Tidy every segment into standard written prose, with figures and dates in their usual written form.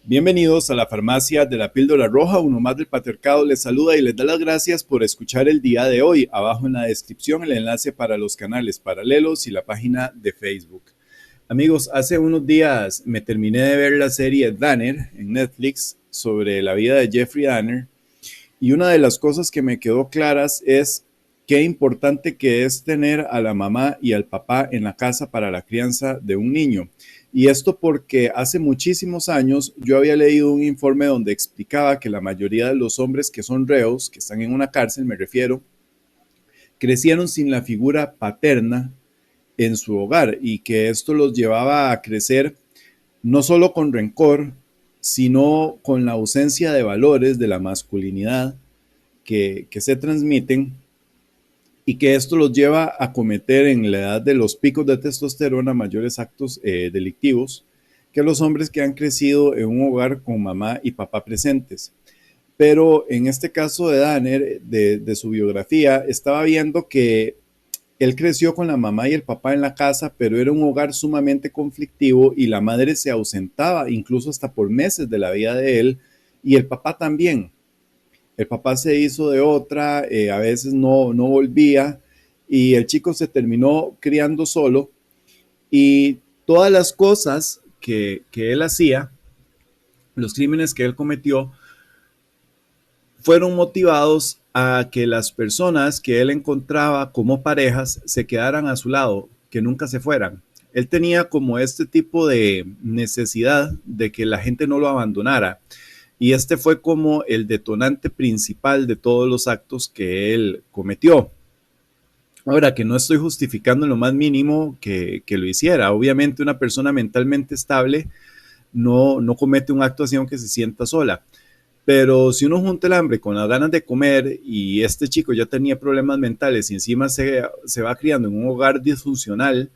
Bienvenidos a la farmacia de la píldora roja, uno más del patriarcado les saluda y les da las gracias por escuchar el día de hoy. Abajo en la descripción el enlace para los canales paralelos y la página de Facebook. Amigos, hace unos días me terminé de ver la serie Dahmer en Netflix sobre la vida de Jeffrey Dahmer y una de las cosas que me quedó claras es qué importante que es tener a la mamá y al papá en la casa para la crianza de un niño. Y esto porque hace muchísimos años yo había leído un informe donde explicaba que la mayoría de los hombres que son reos, que están en una cárcel, me refiero, crecieron sin la figura paterna en su hogar y que esto los llevaba a crecer no solo con rencor, sino con la ausencia de valores de la masculinidad que se transmiten y que esto los lleva a cometer en la edad de los picos de testosterona mayores actos delictivos que los hombres que han crecido en un hogar con mamá y papá presentes. Pero en este caso de Dahmer, de su biografía, estaba viendo que él creció con la mamá y el papá en la casa, pero era un hogar sumamente conflictivo y la madre se ausentaba incluso hasta por meses de la vida de él y el papá también. El papá se hizo de otra, a veces no volvía y el chico se terminó criando solo y todas las cosas que él hacía, los crímenes que él cometió, fueron motivados a que las personas que él encontraba como parejas se quedaran a su lado, que nunca se fueran. Él tenía como este tipo de necesidad de que la gente no lo abandonara. Y este fue como el detonante principal de todos los actos que él cometió. Ahora, que no estoy justificando en lo más mínimo que lo hiciera. Obviamente una persona mentalmente estable no comete un acto así aunque se sienta sola. Pero si uno junta el hambre con las ganas de comer y este chico ya tenía problemas mentales y encima se va criando en un hogar disfuncional,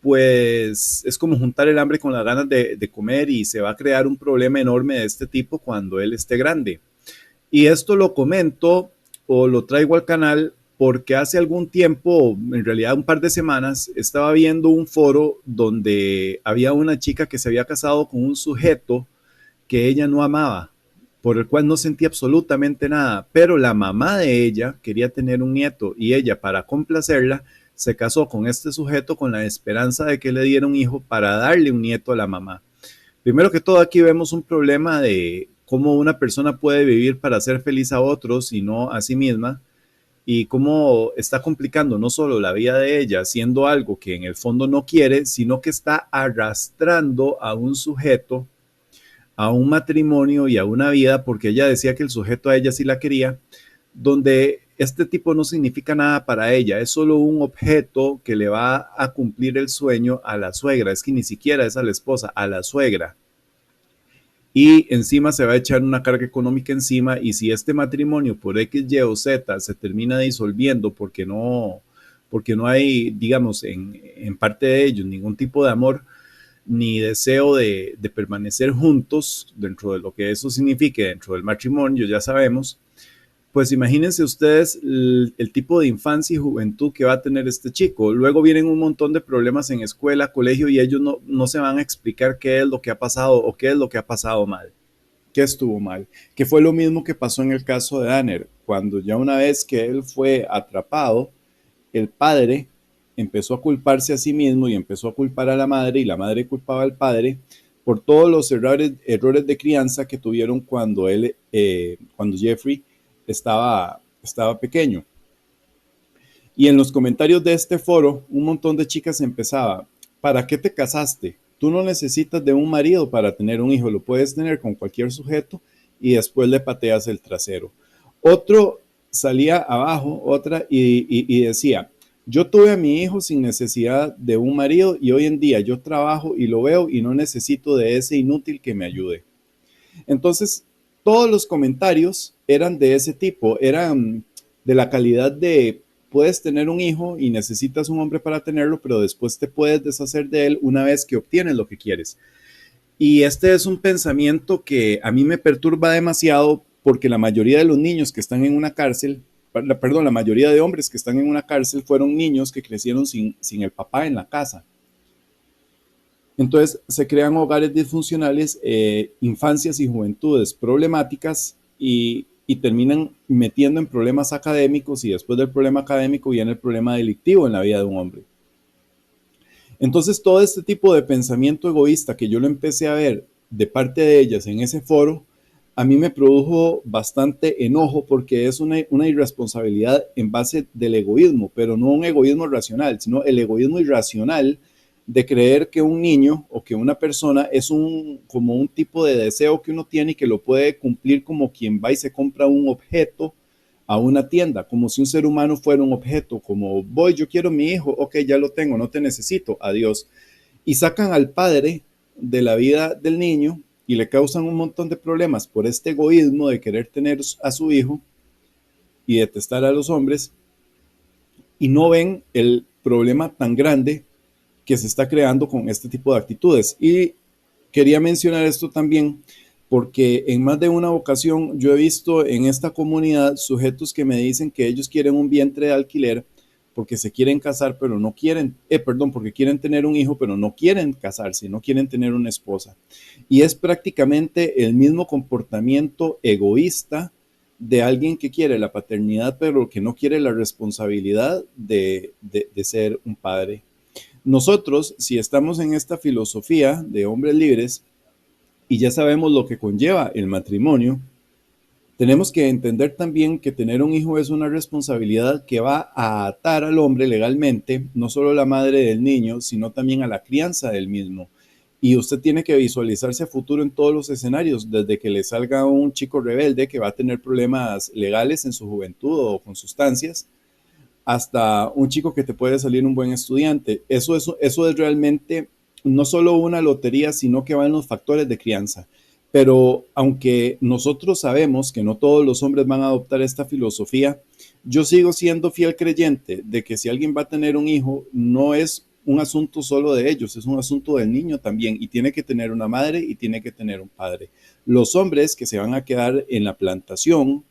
pues es como juntar el hambre con las ganas de comer y se va a crear un problema enorme de este tipo cuando él esté grande. Y esto lo comento o lo traigo al canal porque hace algún tiempo, en realidad un par de semanas, estaba viendo un foro donde había una chica que se había casado con un sujeto que ella no amaba, por el cual no sentía absolutamente nada, pero la mamá de ella quería tener un nieto y ella, para complacerla, se casó con este sujeto con la esperanza de que le diera un hijo para darle un nieto a la mamá. Primero que todo, aquí vemos un problema de cómo una persona puede vivir para hacer feliz a otros y no a sí misma, y cómo está complicando no solo la vida de ella haciendo algo que en el fondo no quiere, sino que está arrastrando a un sujeto a un matrimonio y a una vida, porque ella decía que el sujeto a ella sí la quería, donde este tipo no significa nada para ella, es solo un objeto que le va a cumplir el sueño a la suegra, es que ni siquiera es a la esposa, a la suegra. Y encima se va a echar una carga económica encima y si este matrimonio por X, Y o Z se termina disolviendo porque no hay, digamos, en parte de ellos ningún tipo de amor, ni deseo de permanecer juntos dentro de lo que eso signifique dentro del matrimonio, ya sabemos, pues imagínense ustedes el tipo de infancia y juventud que va a tener este chico. Luego vienen un montón de problemas en escuela, colegio y ellos no se van a explicar qué es lo que ha pasado o qué es lo que ha pasado mal, qué estuvo mal, que fue lo mismo que pasó en el caso de Dahmer, cuando ya una vez que él fue atrapado, el padre empezó a culparse a sí mismo y empezó a culpar a la madre y la madre culpaba al padre por todos los errores de crianza que tuvieron cuando Jeffrey estaba pequeño. Y en los comentarios de este foro, un montón de chicas empezaba, ¿para qué te casaste? Tú no necesitas de un marido para tener un hijo, lo puedes tener con cualquier sujeto y después le pateas el trasero. Otro salía abajo, otra y decía, yo tuve a mi hijo sin necesidad de un marido y hoy en día yo trabajo y lo veo y no necesito de ese inútil que me ayude. Entonces, todos los comentarios eran de ese tipo, eran de la calidad de puedes tener un hijo y necesitas un hombre para tenerlo, pero después te puedes deshacer de él una vez que obtienes lo que quieres. Y este es un pensamiento que a mí me perturba demasiado porque la mayoría de los niños que están en una cárcel, perdón, la mayoría de hombres que están en una cárcel fueron niños que crecieron sin el papá en la casa. Entonces se crean hogares disfuncionales, infancias y juventudes problemáticas y terminan metiendo en problemas académicos y después del problema académico viene el problema delictivo en la vida de un hombre. Entonces todo este tipo de pensamiento egoísta que yo lo empecé a ver de parte de ellas en ese foro, a mí me produjo bastante enojo porque es una irresponsabilidad en base del egoísmo, pero no un egoísmo racional, sino el egoísmo irracional de creer que un niño o que una persona es como un tipo de deseo que uno tiene y que lo puede cumplir como quien va y se compra un objeto a una tienda, como si un ser humano fuera un objeto, como voy, yo quiero mi hijo, ok, ya lo tengo, no te necesito, adiós. Y sacan al padre de la vida del niño y le causan un montón de problemas por este egoísmo de querer tener a su hijo y detestar a los hombres y no ven el problema tan grande que se está creando con este tipo de actitudes. Y quería mencionar esto también porque en más de una ocasión yo he visto en esta comunidad sujetos que me dicen que ellos quieren un vientre de alquiler porque se quieren casar, pero no quieren, perdón, porque quieren tener un hijo, pero no quieren casarse, no quieren tener una esposa. Y es prácticamente el mismo comportamiento egoísta de alguien que quiere la paternidad, pero que no quiere la responsabilidad de ser un padre. Nosotros, si estamos en esta filosofía de hombres libres y ya sabemos lo que conlleva el matrimonio, tenemos que entender también que tener un hijo es una responsabilidad que va a atar al hombre legalmente, no solo a la madre del niño, sino también a la crianza del mismo. Y usted tiene que visualizarse a futuro en todos los escenarios, desde que le salga un chico rebelde que va a tener problemas legales en su juventud o con sustancias, hasta un chico que te puede salir un buen estudiante. Eso es realmente no solo una lotería, sino que va en los factores de crianza. Pero aunque nosotros sabemos que no todos los hombres van a adoptar esta filosofía, yo sigo siendo fiel creyente de que si alguien va a tener un hijo, no es un asunto solo de ellos, es un asunto del niño también y tiene que tener una madre y tiene que tener un padre. Los hombres que se van a quedar en la plantación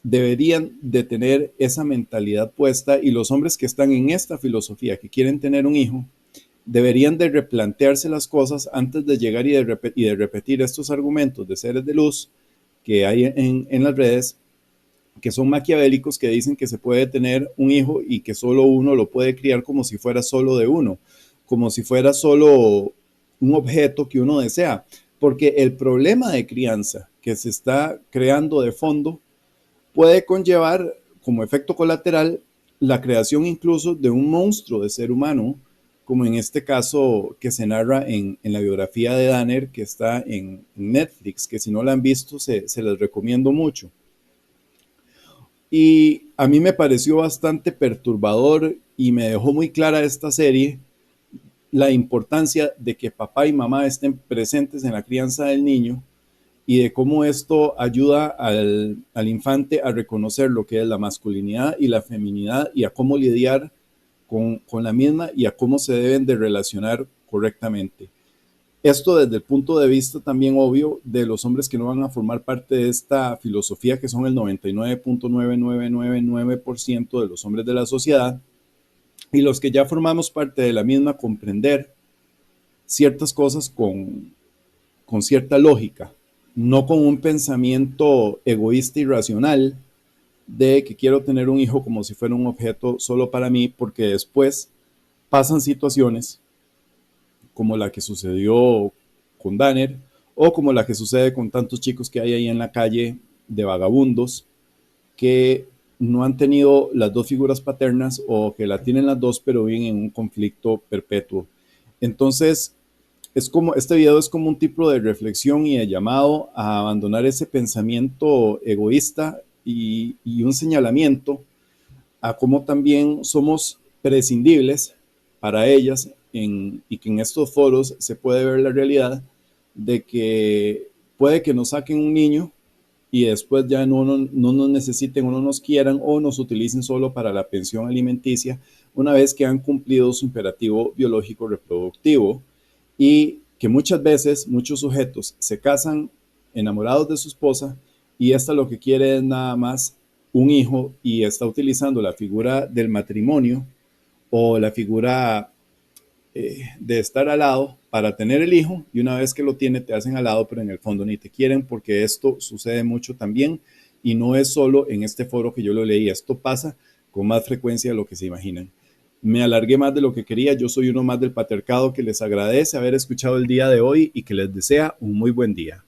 deberían de tener esa mentalidad puesta y los hombres que están en esta filosofía, que quieren tener un hijo, deberían de replantearse las cosas antes de llegar y de repetir estos argumentos de seres de luz que hay en las redes, que son maquiavélicos, que dicen que se puede tener un hijo y que solo uno lo puede criar como si fuera solo de uno, como si fuera solo un objeto que uno desea. Porque el problema de crianza que se está creando de fondo puede conllevar como efecto colateral la creación incluso de un monstruo de ser humano, como en este caso que se narra en la biografía de Danner, que está en Netflix, que si no la han visto se les recomiendo mucho. Y a mí me pareció bastante perturbador y me dejó muy clara esta serie la importancia de que papá y mamá estén presentes en la crianza del niño y de cómo esto ayuda al infante a reconocer lo que es la masculinidad y la feminidad y a cómo lidiar con la misma y a cómo se deben de relacionar correctamente. Esto desde el punto de vista también obvio de los hombres que no van a formar parte de esta filosofía, que son el 99.99999% de los hombres de la sociedad, y los que ya formamos parte de la misma, comprender ciertas cosas con cierta lógica, no con un pensamiento egoísta y racional de que quiero tener un hijo como si fuera un objeto solo para mí, porque después pasan situaciones como la que sucedió con Danner o como la que sucede con tantos chicos que hay ahí en la calle de vagabundos que no han tenido las dos figuras paternas o que la tienen las dos pero viven en un conflicto perpetuo. Entonces, este video es como un tipo de reflexión y de llamado a abandonar ese pensamiento egoísta y un señalamiento a cómo también somos prescindibles para ellas y que en estos foros se puede ver la realidad de que puede que nos saquen un niño y después ya no nos necesiten o no nos quieran o nos utilicen solo para la pensión alimenticia una vez que han cumplido su imperativo biológico reproductivo y que muchas veces muchos sujetos se casan enamorados de su esposa y esta lo que quiere es nada más un hijo y está utilizando la figura del matrimonio o la figura de estar al lado para tener el hijo, y una vez que lo tiene te hacen al lado, pero en el fondo ni te quieren, porque esto sucede mucho también y no es solo en este foro que yo lo leí, esto pasa con más frecuencia de lo que se imaginan. Me alargué más de lo que quería, yo soy uno más del patriarcado que les agradece haber escuchado el día de hoy y que les desea un muy buen día.